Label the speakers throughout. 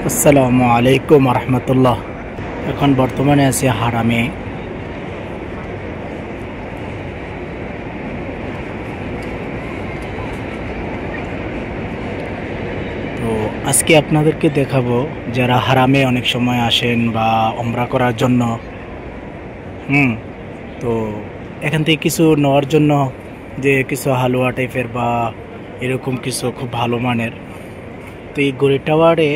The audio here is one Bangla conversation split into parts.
Speaker 1: আসসালামু আলাইকুম রহমতুল্লাহ। এখন বর্তমানে আছি হারামে। তো আজকে আপনাদেরকে দেখাবো যারা হারামে অনেক সময় আসেন বা উমরা করার জন্য। তো এখান থেকে কিছু নেওয়ার জন্য যে কিছু হালুয়া টাইপের বা এরকম কিছু খুব ভালো মানের। তো এই গড়ি টাওয়ারে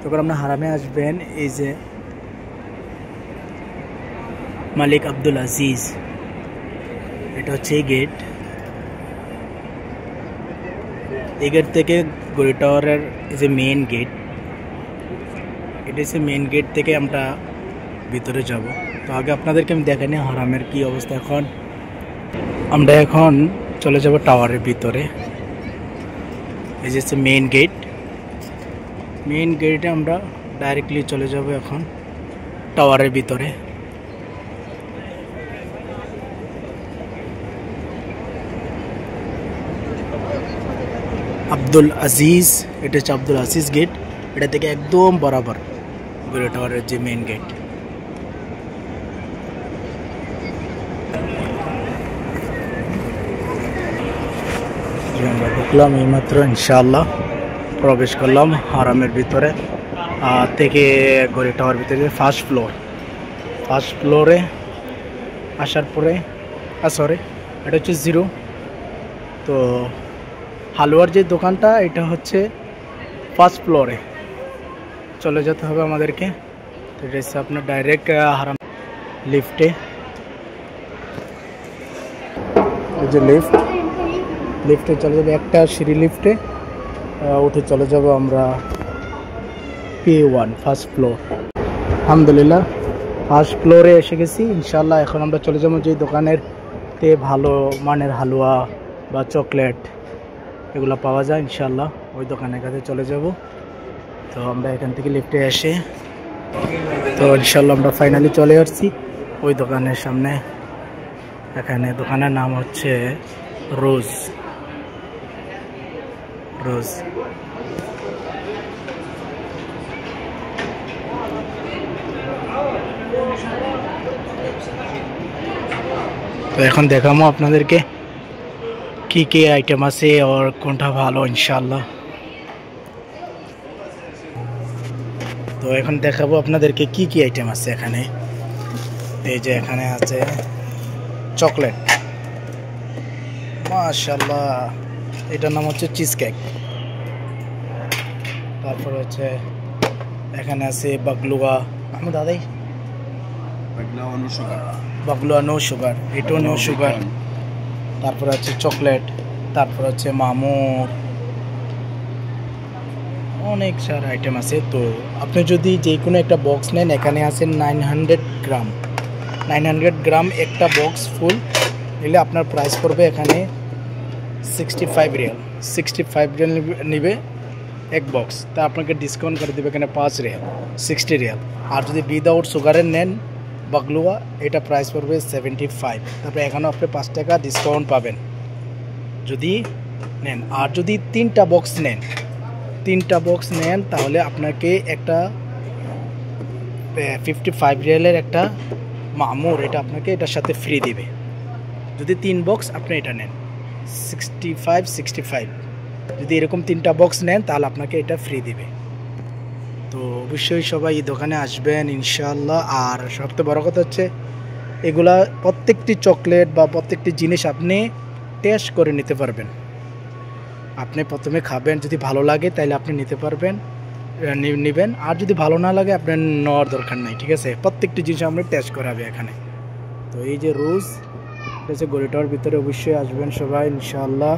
Speaker 1: যখন আপনার হারামে আসবেন, এই যে মালিক আব্দুল আজিজ, এটা হচ্ছে এই গেট। এই গেট থেকে গড়ি টাওয়ারের এই যে মেইন গেট, এটা হচ্ছে মেইন গেট থেকে আমরা ভিতরে যাব। তো আগে আপনাদেরকে আমি দেখাইনি হারামের কি অবস্থা। এখন আমরা এখন চলে যাব টাওয়ারের ভিতরে। এই যে হচ্ছে মেইন গেট। মেইন গেটে আমরা ডাইরেক্টলি চলে যাব এখন টাওয়ারের ভিতরে। আব্দুল আজিজ, এটা হচ্ছে আব্দুল আজিজ গেট। এটা থেকে একদম বরাবর গড়ি টাওয়ারের যে মেইন গেট। আমরা ঢুকলাম এইমাত্র, ইনশাআল্লাহ প্রবেশ করলাম হারামের ভিতরে থেকে গড়ি টাওয়ার ভিতরে ফার্স্ট ফ্লোরে আসার পরে সরি, এটা হচ্ছে 0। তো হালুয়ার যে দোকানটা, এটা হচ্ছে ফার্স্ট ফ্লোরে চলে যেতে হবে আমাদেরকে। তো এটা হচ্ছে আপনার ডাইরেক্ট হারাম লিফটে। এই যে লিফটে চলে যাবে, একটা সিঁড়ি লিফটে উঠে চলে যাব আমরা P1 ফার্স্ট ফ্লোর। আলহামদুলিল্লাহ ফার্স্ট ফ্লোরে এসে গেছি ইনশাআল্লাহ। এখন আমরা চলে যাবো যে দোকানের তে ভালো মানের হালুয়া বা চকলেট এগুলো পাওয়া যায়, ইনশাআল্লাহ ওই দোকানের কাছে চলে যাব। তো আমরা এখান থেকে লিফটে এসে তো ইনশাআল্লাহ আমরা ফাইনালি চলে আসছি ওই দোকানের সামনে। এখানে দোকানের নাম হচ্ছে রোজ। তো এখন দেখাবো আপনাদেরকে কি কি আইটেম আছে আর কোনটা ভালো, ইনশাআল্লাহ। তো এখন দেখাবো আপনাদেরকে কি কি আইটেম আছে এখানে। এই যে এখানে আছে চকলেট, মাশাআল্লাহ, এটার নাম হচ্ছে চিজ কেক। তারপর হচ্ছে এখানে আছে বাগলুয়া, আহমদ আদাই বাগলুয়া নো সুগার, এটাও নো সুগার। তারপর আছে চকলেট, তারপর হচ্ছে মামুর, অনেক সারা আইটেম আছে। তো আপনি যদি যে কোনো একটা বক্স নেন, এখানে আছে 900 গ্রাম একটা বক্স ফুল নিলে আপনার প্রাইস পড়বে এখানে 65 রিয়াল নিবে এক বক্স। তা আপনাকে ডিসকাউন্ট করে দেবে এখানে 5 রিয়াল, 60 রিয়াল। আর যদি উইদাউট সুগারের নেন বাগলুয়া, এটা প্রাইস পড়বে 75। তারপরে এখানেও আপনি 5 টাকা ডিসকাউন্ট পাবেন যদি নেন। আর যদি 3টা বক্স নেন তাহলে আপনাকে একটা 55 রিয়ালের একটা মামুর, এটা আপনাকে এটার সাথে ফ্রি দিবে। যদি 3 বক্স আপনি এটা নেন 65। যদি এরকম 3টা বক্স নেন তাহলে আপনাকে এটা ফ্রি দিবে। তো অবশ্যই সবাই এই দোকানে আসবেন ইনশাআল্লাহ। আর সবচেয়ে বড় কথা হচ্ছে এগুলা প্রত্যেকটি চকলেট বা প্রত্যেকটি জিনিস আপনি টেস্ট করে নিতে পারবেন। আপনি প্রথমে খাবেন, যদি ভালো লাগে তাহলে আপনি নিতে পারবেন, নেবেন। আর যদি ভালো না লাগে আপনার নেওয়ার দরকার নাই, ঠিক আছে। প্রত্যেকটি জিনিস আমরা টেস্ট করাবে এখানে। তো এই যে রোজ, এটা হচ্ছে গড়ি টাওয়ার ভিতরে, অবশ্যই আসবেন সবাই ইনশাআল্লাহ।